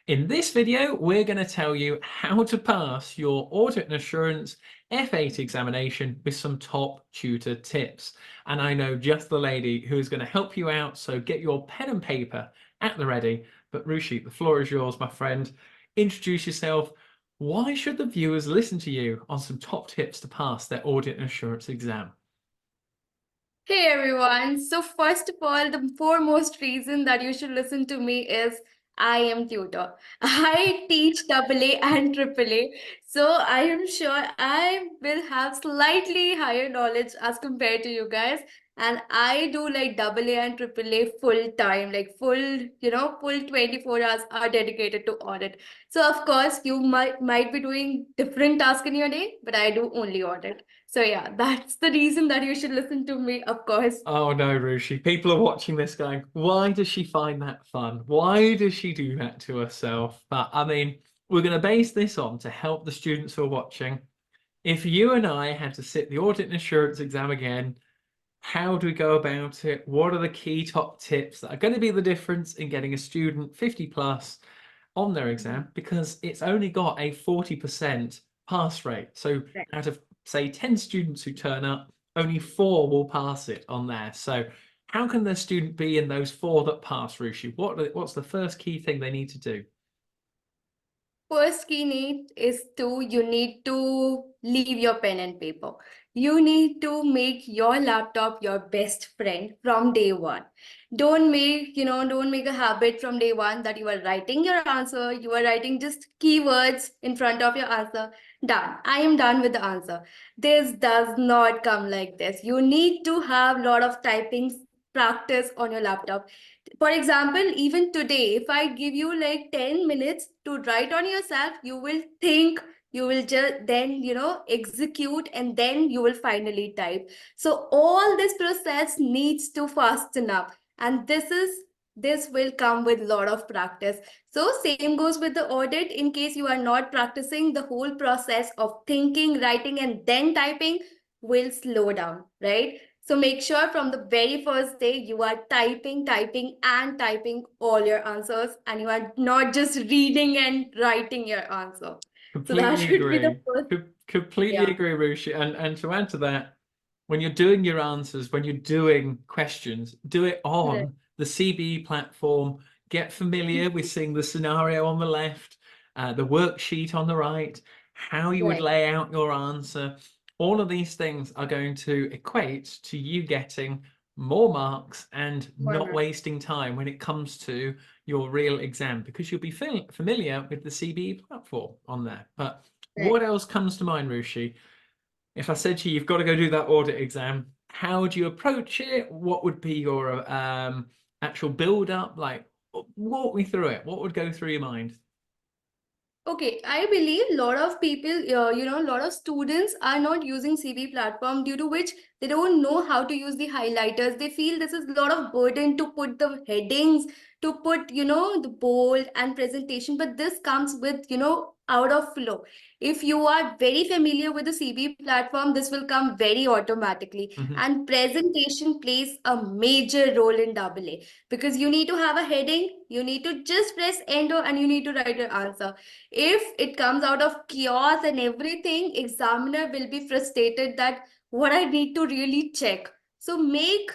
In this video, we're going to tell you how to pass your Audit and Assurance F8 examination with some top tutor tips. And I know just the lady who is going to help you out, so get your pen and paper at the ready. But Ruchi, the floor is yours, my friend. Introduce yourself. Why should the viewers listen to you on some top tips to pass their Audit and Assurance exam? Hey everyone. So first of all, the foremost reason that you should listen to me is I am tutor. I teach AA and AAA. So I am sure I will have slightly higher knowledge as compared to you guys. And I do like AA and AAA full time, like full 24 hours are dedicated to audit. So of course you might be doing different tasks in your day, but I do only audit. So yeah, that's the reason that you should listen to me, of course. Oh no, Ruchi. People are watching this going, why does she find that fun? Why does she do that to herself? But I mean, we're going to base this on to help the students who are watching. If you and I had to sit the audit and assurance exam again, how do we go about it? What are the key top tips that are going to be the difference in getting a student 50 plus on their exam? Because it's only got a 40% pass rate. So Right. out of, say, 10 students who turn up, only 4 will pass it on there. So how can the student be in those 4 that pass, Rushi? What's the first key thing they need to do? First key need is you need to leave your pen and paper. You need to make your laptop your best friend from day one. Don't make a habit from day one that you are writing your answer, you are writing just keywords in front of your answer. Done. I am done with the answer. This does not come like this. You need to have a lot of typing practice on your laptop. For example, even today, if I give you like 10 minutes to write on yourself, you will think, you will just then, execute, and then you will finally type. So all this process needs to fasten up. And this will come with a lot of practice. So same goes with the audit. In case you are not practicing, the whole process of thinking, writing, and then typing will slow down, right? So make sure from the very first day you are typing, and typing all your answers, and you are not just reading and writing your answer. So that Completely should be the agree. first. Completely Yeah. agree, Rushi. And to add to that, when you're doing your answers, when you're doing questions, do it Right. on the CBE platform. Get familiar with seeing the scenario on the left, the worksheet on the right, how you would Right. lay out your answer. All of these things are going to equate to you getting more marks and not Murmur. wasting time when it comes to your real exam because you'll be familiar with the CBE platform on there. But Right. what else comes to mind, Rushi? If I said to you, you've got to go do that audit exam, how would you approach it? What would be your actual build up? Like, walk me through it. What would go through your mind? Okay, I believe a lot of people, a lot of students are not using CV platform, due to which they don't know how to use the highlighters. They feel this is a lot of burden to put the headings, to put, the bold and presentation, but this comes with, out of flow. If you are very familiar with the CV platform, this will come very automatically. Mhm. And presentation plays a major role in AA, because you need to have a heading, you need to just press enter, and you need to write your answer. If it comes out of chaos and everything, examiner will be frustrated that what I need to really check. So make,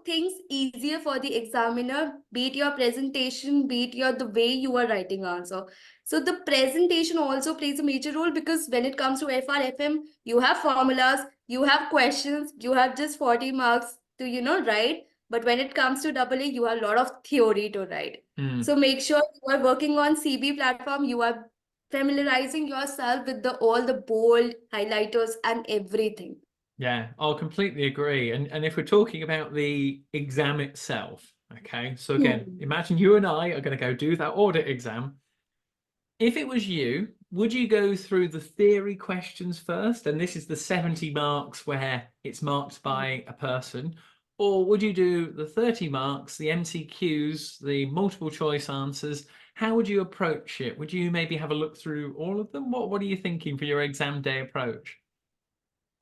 things easier for the examiner, be it your presentation, be it your the way you are writing answer. So the presentation also plays a major role, because when it comes to FRFM, you have formulas, you have questions, you have just 40 marks to, write. But when it comes to AA, you have a lot of theory to write. Mm. So make sure you are working on CB platform, you are familiarizing yourself with all the bold highlighters and everything. Yeah, I'll completely agree. And if we're talking about the exam itself, okay, so again, Hmm. imagine you and I are going to go do that audit exam. If it was you, would you go through the theory questions first? And this is the 70 marks where it's marked by a person. Or would you do the 30 marks, the MCQs, the multiple choice answers? How would you approach it? Would you maybe have a look through all of them? What are you thinking for your exam day approach?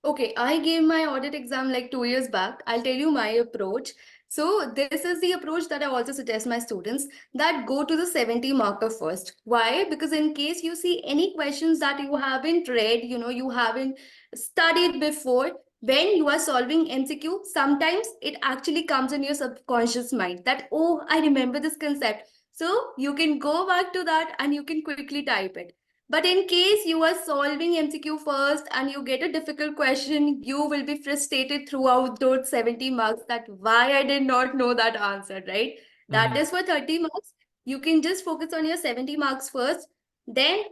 Okay, I gave my audit exam like 2 years back. I'll tell you my approach. So this is the approach that I also suggest my students, that go to the 70 marker first. Why? Because in case you see any questions that you haven't read, you haven't studied before, when you are solving MCQ, sometimes it actually comes in your subconscious mind that, oh, I remember this concept. So you can go back to that and you can quickly type it. But in case you are solving MCQ first and you get a difficult question, you will be frustrated throughout those 70 marks that why I did not know that answer, right? That Mm. is for 30 marks. You can just focus on your 70 marks first, then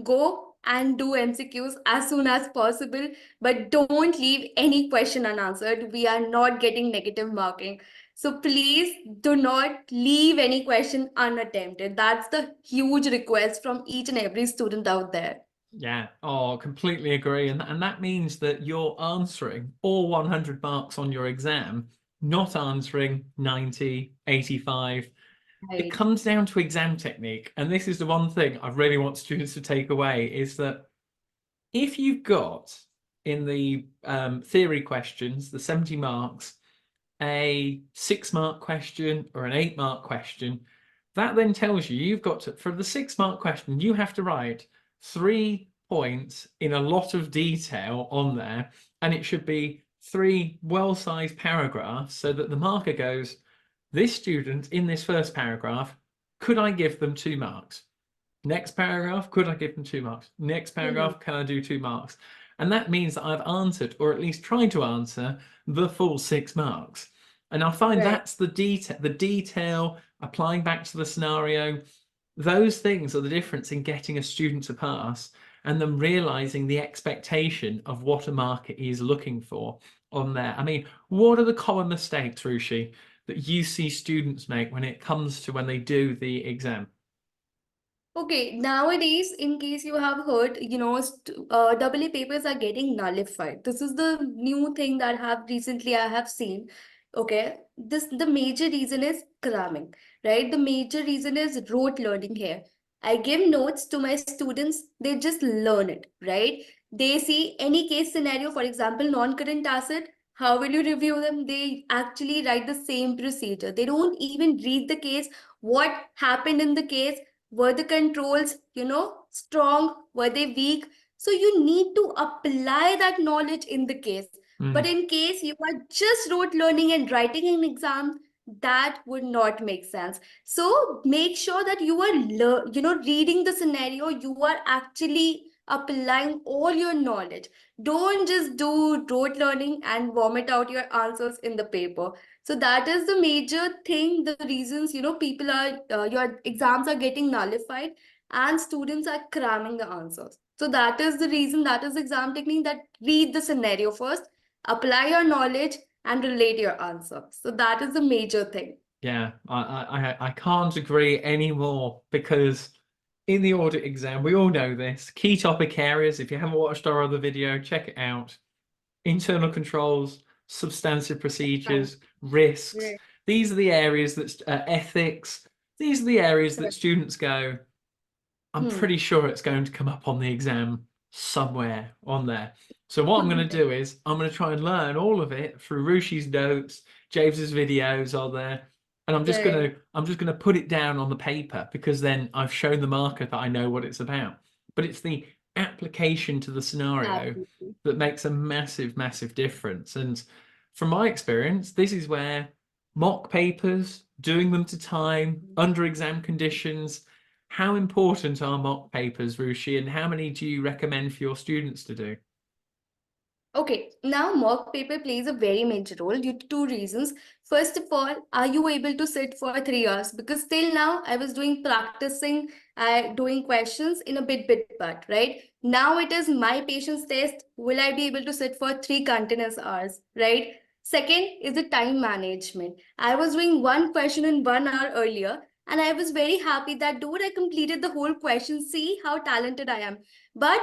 go and do MCQs as soon as possible. But don't leave any question unanswered. We are not getting negative marking. So please do not leave any question unattempted. That's the huge request from each and every student out there. Yeah, oh, completely agree. And that means that you're answering all 100 marks on your exam, not answering 90, 85. It Right. comes down to exam technique. And this is the one thing I really want students to take away is that if you've got in the theory questions, the 70 marks, a 6-mark question or an 8-mark question, that then tells you you've got to, for the 6-mark question, you have to write 3 points in a lot of detail on there, and it should be 3 well-sized paragraphs so that the marker goes, this student in this first paragraph, could I give them 2 marks? Next paragraph, could I give them 2 marks? Next Mhm. paragraph, can I do 2 marks? And that means that I've answered, or at least tried to answer, the full 6 marks. And I find Right. that's the detail, applying back to the scenario. Those things are the difference in getting a student to pass and them realizing the expectation of what a marker is looking for on there. I mean, what are the common mistakes, Ruchi, that you see students make when it comes to when they do the exam? Okay, nowadays, in case you have heard, AA papers are getting nullified. This is the new thing that have recently I have seen. Okay, the major reason is cramming, right? The major reason is rote learning here. I give notes to my students, they just learn it, right? They see any case scenario, for example, non-current asset. How will you review them? They actually write the same procedure. They don't even read the case, what happened in the case, were the controls, strong? Were they weak? So you need to apply that knowledge in the case. But Mm, in case you are just rote learning and writing an exam, that would not make sense. So make sure that you are, reading the scenario. You are actually applying all your knowledge. Don't just do rote learning and vomit out your answers in the paper. So that is the major thing, the reasons, people are, your exams are getting nullified and students are cramming the answers. So that is the reason, that is the exam technique, that read the scenario first, apply your knowledge and relate your answer. So that is the major thing. yeah, I can't agree anymore because in the audit exam, we all know this. Key topic areas, if you haven't watched our other video, check it out. Internal controls, substantive Fine. procedures, risks. Right. These are the areas that ethics. These are the areas that Correct. students go, I'm Hmm. pretty sure it's going to come up on the exam somewhere on there. So what I'm going to do is I'm going to try and learn all of it through Rushi's notes, James's videos are there, and Right. I'm just going to put it down on the paper because then I've shown the marker that I know what it's about. But it's the application to the scenario Absolutely. that makes a massive, massive difference. And from my experience, this is where mock papers, doing them to time, under exam conditions, how important are mock papers, Rushi, and how many do you recommend for your students to do? Okay, now mock paper plays a very major role due to two reasons. First of all, are you able to sit for 3 hours? Because till now I was doing practicing, doing questions in a bit part, right? Now it is my patience test. Will I be able to sit for 3 continuous hours, right? Second is the time management. I was doing one question in 1 hour earlier, and I was very happy that dude, I completed the whole question. See how talented I am. But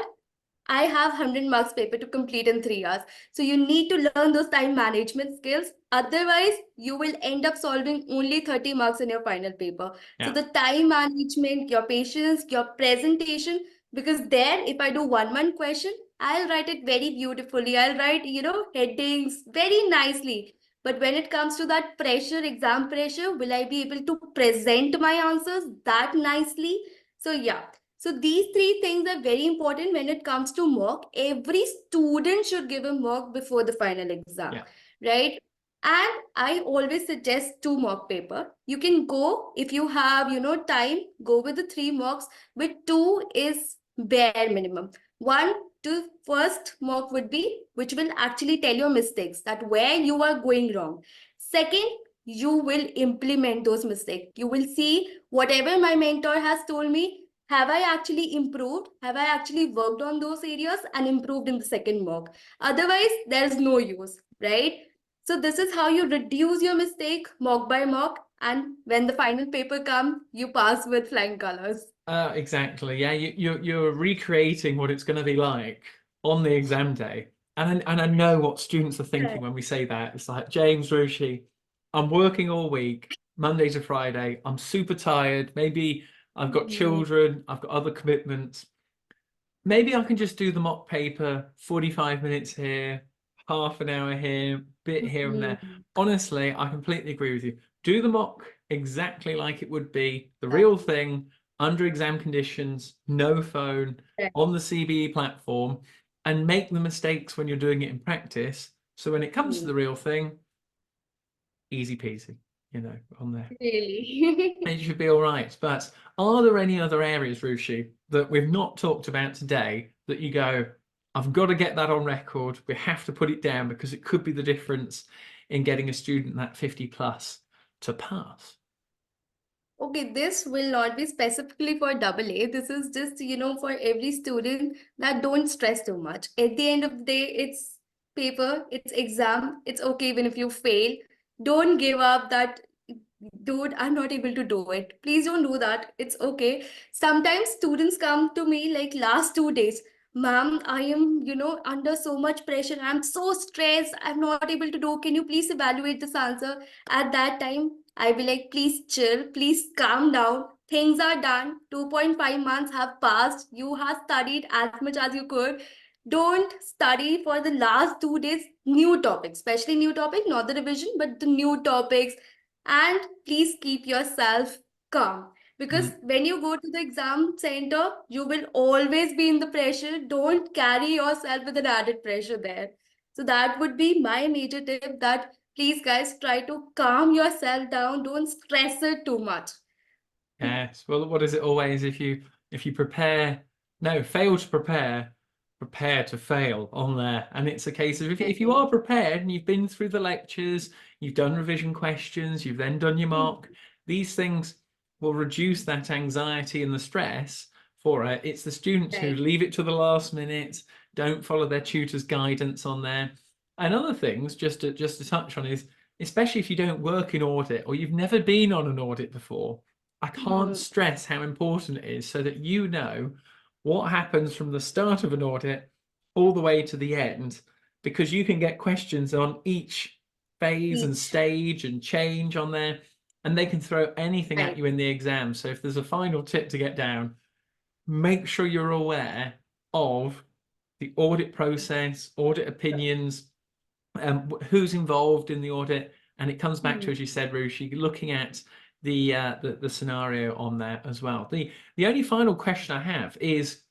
I have 100 marks paper to complete in 3 hours. So you need to learn those time management skills. Otherwise, you will end up solving only 30 marks in your final paper. So Yeah. the time management, your patience, your presentation, Because there, if I do one question, I'll write it very beautifully. I'll write, headings very nicely. But when it comes to that pressure, exam pressure, will I be able to present my answers that nicely? So yeah. So these three things are very important when it comes to mock. Every student should give a mock before the final exam, right? And I always suggest two mock paper. You can go if you have, time, go with the three mocks, but two is bare minimum. One to first mock would be which will actually tell your mistakes, that where you are going wrong. Second, you will implement those mistakes. You will see whatever my mentor has told me, have I actually improved? Have I actually worked on those areas and improved in the second mock? Otherwise, there's no use, right? So this is how you reduce your mistake mock by mock. And when the final paper comes, you pass with flying colors. Exactly. Yeah, you're recreating what it's going to be like on the exam day. And I know what students are thinking when we say that. It's like, James, Ruchi, I'm working all week, Monday to Friday. I'm super tired. Maybe I've got children, I've got other commitments. Maybe I can just do the mock paper, 45 minutes here, half an hour here, bit here and there. Honestly, I completely agree with you. Do the mock exactly like it would be the real thing, under exam conditions, no phone, on the CBE platform, and make the mistakes when you're doing it in practice. So when it comes to the real thing, easy peasy, on there. Really? It should be all right. But are there any other areas, Ruchi, that we've not talked about today that you go, I've got to get that on record. We have to put it down because it could be the difference in getting a student that 50 plus to pass? Okay, this will not be specifically for double A. This is just, for every student that don't stress too much. At the end of the day, it's paper, it's exam. It's okay even if you fail. Don't give up that, dude, I'm not able to do it. Please don't do that. It's okay. Sometimes students come to me like last 2 days. Ma'am, I am, under so much pressure. I'm so stressed. I'm not able to do. Can you please evaluate this answer? At that time, I'll be like, please chill, please calm down. Things are done. 2.5 months have passed. You have studied as much as you could. Don't study for the last 2 days new topics, especially new topic, not the revision, but the new topics. And please keep yourself calm. Because when you go to the exam center, you will always be in the pressure. Don't carry yourself with an added pressure there. So that would be my major tip, that please guys try to calm yourself down. Don't stress it too much. Yes. Well, what is it always? If you fail to prepare to fail on there. And it's a case of if you are prepared and you've been through the lectures, you've done revision questions, you've then done your mock, these things will reduce that anxiety and the stress for it. It's the students who leave it to the last minute, don't follow their tutor's guidance on there. And other things, just to touch on, is especially if you don't work in audit or you've never been on an audit before, I can't stress how important it is so that you know what happens from the start of an audit all the way to the end, because you can get questions on each phase and stage and change on there, and they can throw anything at you in the exam. So if there's a final tip to get down, make sure you're aware of the audit process, audit opinions, who's involved in the audit. And it comes back to, as you said, Ruchi, looking at the scenario on there as well. The only final question I have is,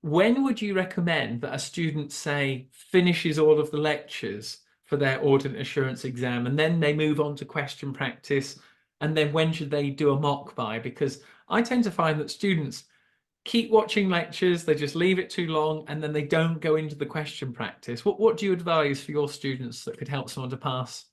when would you recommend that a student, say, finishes all of the lectures for their audit assurance exam and then they move on to question practice, and then when should they do a mock by? Because I tend to find that students keep watching lectures, they just leave it too long, and then they don't go into the question practice. What do you advise for your students that could help someone to pass?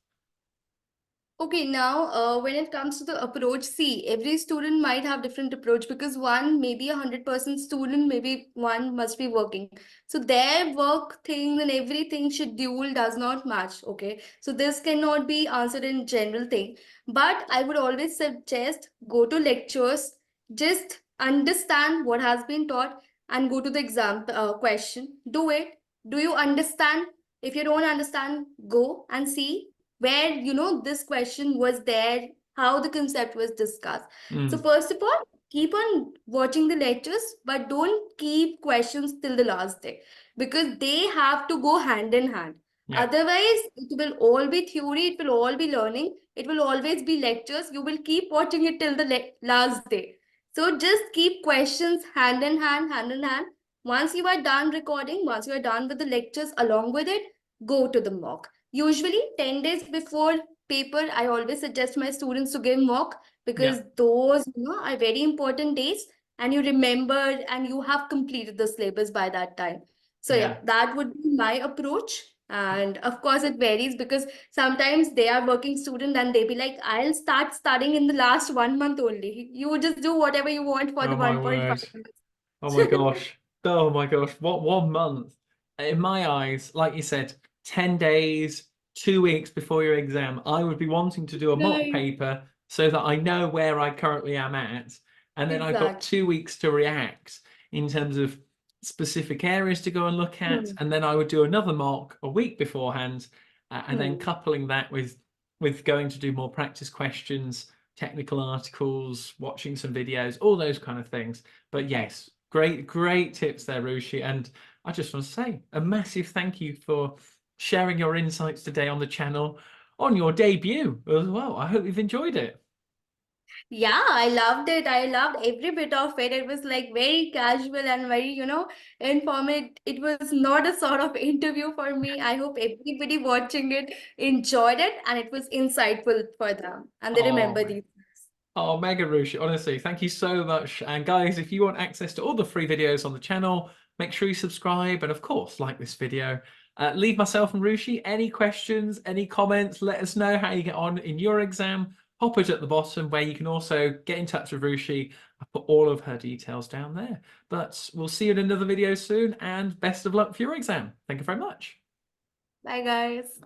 Okay, now when it comes to the approach, see, every student might have different approach, because one maybe 100% student, maybe one must be working. So their work thing and everything schedule does not match. Okay, so this cannot be answered in general thing. But I would always suggest go to lectures, just understand what has been taught, and go to the exam question. Do it. Do you understand? If you don't understand, go and see where this question was there, how the concept was discussed. So first of all, keep on watching the lectures, but don't keep questions till the last day, because they have to go hand in hand. Yeah. Otherwise, it will all be theory, it will all be learning, it will always be lectures. You will keep watching it till the last day. So just keep questions hand in hand, hand in hand. Once you are done recording, once you are done with the lectures along with it, go to the mock. Usually 10 days before paper, I always suggest my students to give mock, Yeah. because those, are very important days, and you remember and you have completed the syllabus by that time. So Yeah. yeah, that would be my approach. And of course it varies, because sometimes they are working student and they be like, I'll start studying in the last 1 month only. You just do whatever you want for the Oh my 1.5 word. minutes. Oh my gosh. Oh my gosh. What 1 month? In my eyes, like you said, 10 days, 2 weeks before your exam, I would be wanting to do a mock Right. paper so that I know where I currently am at. And then I've got Exactly. 2 weeks to react in terms of specific areas to go and look at. Hmm. And then I would do another mock a week beforehand, and then Hmm. coupling that with going to do more practice questions, technical articles, watching some videos, all those kind of things. But yes, great tips there, Ruchi. And I just want to say a massive thank you for sharing your insights today on the channel on your debut as well. I hope you've enjoyed it. Yeah, I loved it. I loved every bit of it. It was like very casual and very, informative. It was not a sort of interview for me. I hope everybody watching it enjoyed it and it was insightful for them. And they Oh, remember man. these. Oh, mega Ruchi, honestly, thank you so much. And guys, if you want access to all the free videos on the channel, make sure you subscribe and of course, like this video. Leave myself and Ruchi any questions, any comments, let us know how you get on in your exam. Pop it at the bottom where you can also get in touch with Ruchi. I put all of her details down there. But we'll see you in another video soon and best of luck for your exam. Thank you very much. Bye, guys.